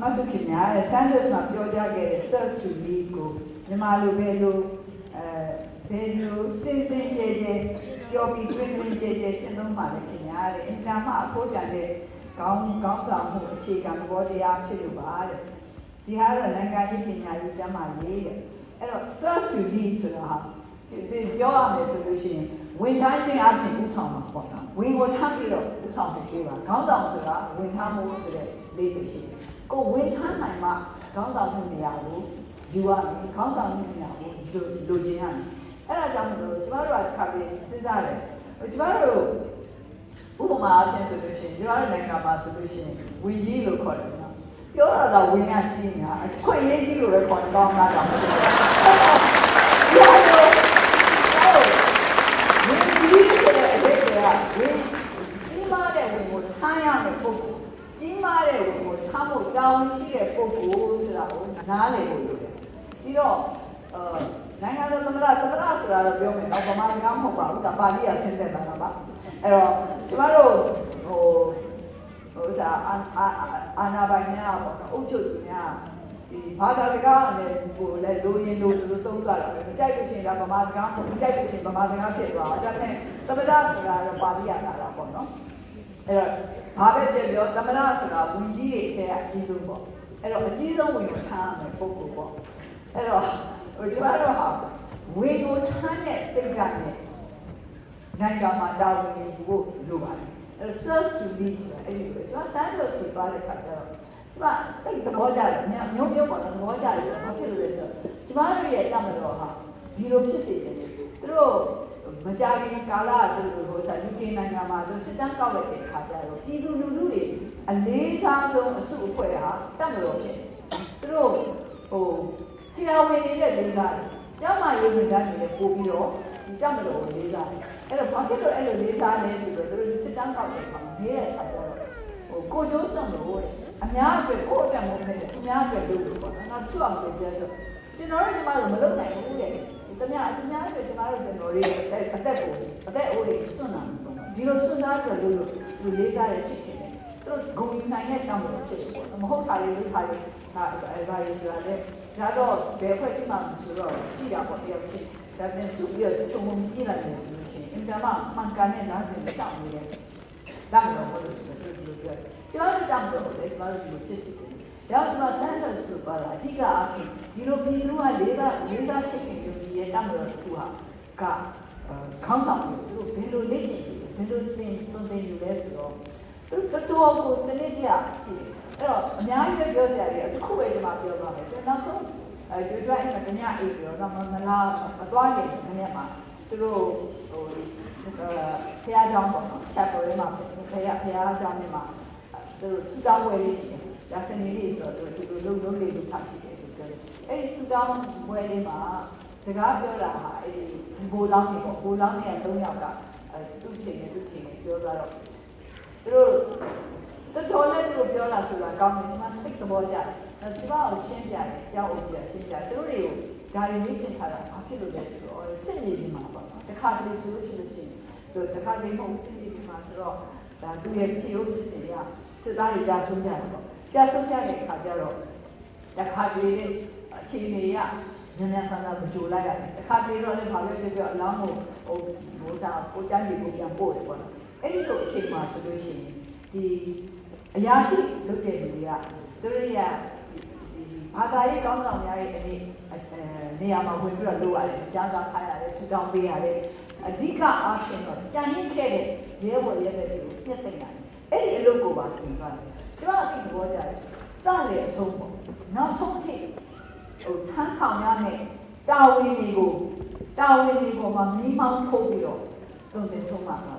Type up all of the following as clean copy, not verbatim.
မဆုခင်များတဲ့ Sanders မှာပြောကြခဲ့တဲ့ self to lead ကိုမြန်မာလိုပဲလို့ဘယ်လိုစင်စင်ကြဲကြဲပြောပြီးတွင်တွင်ကြဲကြဲရှင်းသုံးပါလေခင်များတဲ့အင်တာမှအဖို့တန်တဲ့ကောင်းဆောင်မှုအခြေခံသဘောတရားဖြစ်လို့ပါတဲ့ဒီဟာတော့နိုင်ငံရေးပညာရေးကျမ်းမာရေးတဲ့အဲ့တော့ self to lead ဆိုတာဟာပြောရမယ်ဆိုလို့ရှိရင်ဝင်ထားခြင်းအပြင်ဥဆောင်မှာပေါ့နော်ဝင်ကိုထားပြီးတော့ဥဆောင်ပေးပါခေါင်းဆောင်ဆိုတာဝင်ထားမှုဆိုတဲ့လေးတွေရှိတယ်ကိုဝင်ထားနိုင်မှခေါင်းဆောင်မှုနေရာကိုယူရမယ်ခေါင်းဆောင်မှုနေရာကိုလိုချင်ရမယ်အဲ့ဒါကြောင့်မလို့ကျမတို့ကတစ်ခါပြီးစဉ်းစားတယ်ကျမတို့ဥပမာအဖြစ်ဆိုလို့ရှိရင်ကျမတို့နိုင်ငံမှာဆိုလို့ရှိရင်ဝင်ကြီးလို့ခေါ်တယ်နော်ပြောရတာဝင်ရကြီးညာအခွင့်အရေးကြီးလို့လည်းခေါ်တော့မှာတော့မဟုတ်ဘူးဝင်ကြီးဆိုတဲ့အရေးကဝင်ကြီးမားတဲ့ဝင်ကိုထားရမယ်ပုဂ္ဂိုလ်ကြီးမားတဲ့ဝင်ကိုထားဖို့တောင်းရှိတဲ့ပုဂ္ဂိုလ်ဆိုတာကိုနားလည်ဖို့လိုတယ်ပြီးတော့နိုင်ငံတော်သမ္မတဆိုတာတော့ပြောမယ်တော့ဗမာစကားမဟုတ်ပါဘူးဒါပါဠိရဆင်းသက်တာပါအဲ့တော့ကျမတို့အာနာပိုင်များပေါ့နော်အုပ်ချုပ်သူများဒီဘာသာစကားနဲ့ကိုလည်းလိုရင်လိုသုံးကြတာပဲမကြိုက်လို့ရှိရင်ဒါဗမာစကားမဟုတ်ဘူးကြိုက်လို့ရှိရင်ဗမာစကားဖြစ်သွားတာဒါနဲ့သမ္မတဆိုတာတော့ပါဠိရတာပေါ့နော်အဲ့တော့ဘာပဲပြောသမ္မတဆိုတာဝင်ကြီးတွေထဲအကြီးဆုံးပေါ့အဲ့တော့အကြီးဆုံးဝင်ကိုထားရမယ်ပုဂ္ဂိုလ်ပေါ့အဲ့တော့ကျမတို့ဟာဝင်ကိုထားတဲ့စိတ်ကနဲ့နိုင်ငံမှာတာဝန်ယူဖို့လိုပါတယ်အဲ့တော့ self to lead အဲ့ဒီလိုကျမစမ်းလို့ဆိုပါတဲ့ခါကျတော့ကျမတိတ်သဘောကျတယ်မျိုးပေါ့နော်သဘောကျတယ်ဆိုတော့ဘာဖြစ်လို့လဲဆိုတော့ကျမတို့ရဲ့တမတော်ဟာဒီလိုဖြစ်စေတယ်သူတို့မကြခင်ကာလသူတို့ဟိုစားUKနိုင်ငံမှာသူစစ်တမ်းကောက်လိုက်တဲ့ခါကျတော့ပြည်သူလူထုတွေအလေးစားဆုံးအစုအဖွဲ့ဟာတမတော်ဖြစ်သူတို့ဆရာဝန်နေတဲ့လေးစားကျမရေးဝင်သားတွေလည်းပို့ပြီးတော့ဒီတမတော်ကိုလေးစားအဲ့တော့ဘာဖြစ်လို့အဲ့လိုလေးစားလဲဆိုတော့သူတို့စစ်တမ်းကောက်တဲ့အခါမှာနေတဲ့အခါကျတော့ကိုကျိုးစွန့်လို့အများအတွက်ကိုယ့်အတွက်မဟုတ်ဘူးအများအတွက်လုပ်လို့ပေါ့နော်သူ့အောင်ပြောဆိုကျွန်တော်တို့မလုပ်နိုင်ဘူးလေတမန်အများအတွက်ကျွန်တော်တို့ရဲ့အသက်အိုးတွေစွန့်လာတယ်ပေါ့နော်ဒီလိုစွန့်သားအတွက်လုပ်လို့လူလေးစားတဲ့ချစ်ခင်တယ်သူတို့ဂုဏ်ယူနိုင်တဲ့တောင်းလို့ဖြစ်ပေါ့နော်မဟုတ်တာတွေလုပ်တာတွေဒါဘာလို့ဆိုတာလဲဒါတော့ဘယ်ဖွဲ့ကြည့်မှမဆိုတော့ကြည့်တာပေါ့တယောက်ချင်းဒါပေမဲ့စုပြီးတော့ချုံုံကြည့်လိုက်လို့ဆိုလို့ရှိရင်အင်တာမှမှန်ကန်တဲ့လမ်းစဉ်တောင်းနေတယ်ဒါမှတော့ဘယ်လိုဆိုတော့ဒီလိုပြောကျွန်တော်တောင်းတော့လေကျွန်တော်ဒီလိုဖြစ်စီတယ်ဒါကစမ်းတယ်ဆိုပါလားအဓိကအဖြစ်ဒီလိုပြည်သူကလေးသားချစ်ခင်ယူပြီးရတတ်လို့သူဟာခေါင်းဆောင်ပြီးသူဘယ်လိုလက်ကျင်ဘယ်လိုသင်ယူလဲဆိုတော့သူတော်ကိုစနစ်ပြရှိတယ်အဲ့တော့အများကြီးပြောကြတယ်အခုပဲဒီမှာပြောသွားမယ်ကျွန်တော်နောက်ဆုံးဒီအတွက်တညအိပ်ပြီးတော့မလားမသွားခင်ဒီနေ့မှာသူတို့ဖះเจ้าပေါ့နော်ချက်ပေါ်လေးမှာဖះเจ้าနေမှာသူတို့စူတောင်းဝယ်လေးရှိတယ်ဒါစနေလေးဆိုတော့သူတို့လုံးလေးလို့ထားရှိတယ်သူပြောတယ်အဲ့ဒီစူတောင်းဝယ်လေးမှာစကားပြောတာဟာအဲ့ဒီဘိုးလောင်းနေပေါ့ဘိုးလောင်းနေ3ယောက်ကသူ့ချိန်နဲ့ပြောသွားတော့သူတို့တော်လည်းသူတို့ပြောတာဆိုတာကောင်းတယ်ဒီမှာသိသဘောကျတယ်ဒီမှာကိုရှင်းပြတယ်ကြောက်အောင်ကြည့်ရှင်းပြသူတို့တွေကိုဒါတွေလေ့ကျင့်ထားတာဘာဖြစ်လို့လဲဆိုတော့စစ်နေပြီမှာပေါ့နော်တခါတလေဆိုလို့ရှိရင်သူတခါတလေမဟုတ်စစ်နေပြီမှာဆိုတော့ဒါသူရဲ့ဖြေဖို့ဖြစ်နေရစစ်သားတွေကြားဆုံးကြတယ်ပေါ့ကြားဆုံးကြတဲ့အခါကျတော့တခါတလေအခြေအနေရမြန်ဆန်ဆန်ကြိုလိုက်ရတယ်တခါတလေတော့လည်းဘာပဲပြောအလောင်းကိုဟိုစားကိုတန်းကြီးကိုပြန်ပို့တယ်ပေါ့နော်အဲ့ဒီလိုအချိန်မှာဆိုလို့ရှိရင်ဒီအရာရှိလုပ်တဲ့လူတွေကသူတို့ရဘာသာရေးကောင်းဆောင်များရဲ့နေရာမှာဝင်ပြီးတော့လုပ်ရတယ်ကြားစားခိုင်းရတယ်ထူထောင်ပေးရတယ်အဓိကအားဖြင့်တော့ကြံရစ်ခဲ့တဲ့ရဲဘော်ရဲတဲ့တွေကိုပြည့်သိမ့်ရတယ်အဲ့ဒီအလုပ်ကိုပါသင်သွားတယ်ကျွန်တော်အသိဘောကြတယ်စလေအဆုံးပေါ့နောက်ဆုံးထိထမ်းဆောင်ရမယ့်တာဝန်တွေကိုမှမိမောင်းထုတ်ပြီးတော့သုံးသင်ဆုံးမှာပါ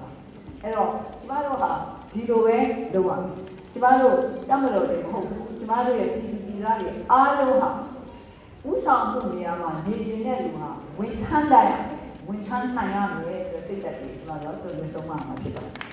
အဲ့တော့ကျမတို့ဟာဒီလိုပဲလုပ်ရမယ်ကျမတို့တမလို့လည်းမဟုတ်ဘူးကျမတို့ရဲ့ပြည်သားတွေအားလုံးဟာဥဆောင်မှုနေရာမှာနေကျင်တဲ့လူဟာဝန်ထမ်းနိုင်ရမယ်ဆိုတဲ့စိတ်ဓာတ်တွေကျမတို့သုံးသင်ဆုံးမှာဖြစ်ပါတယ်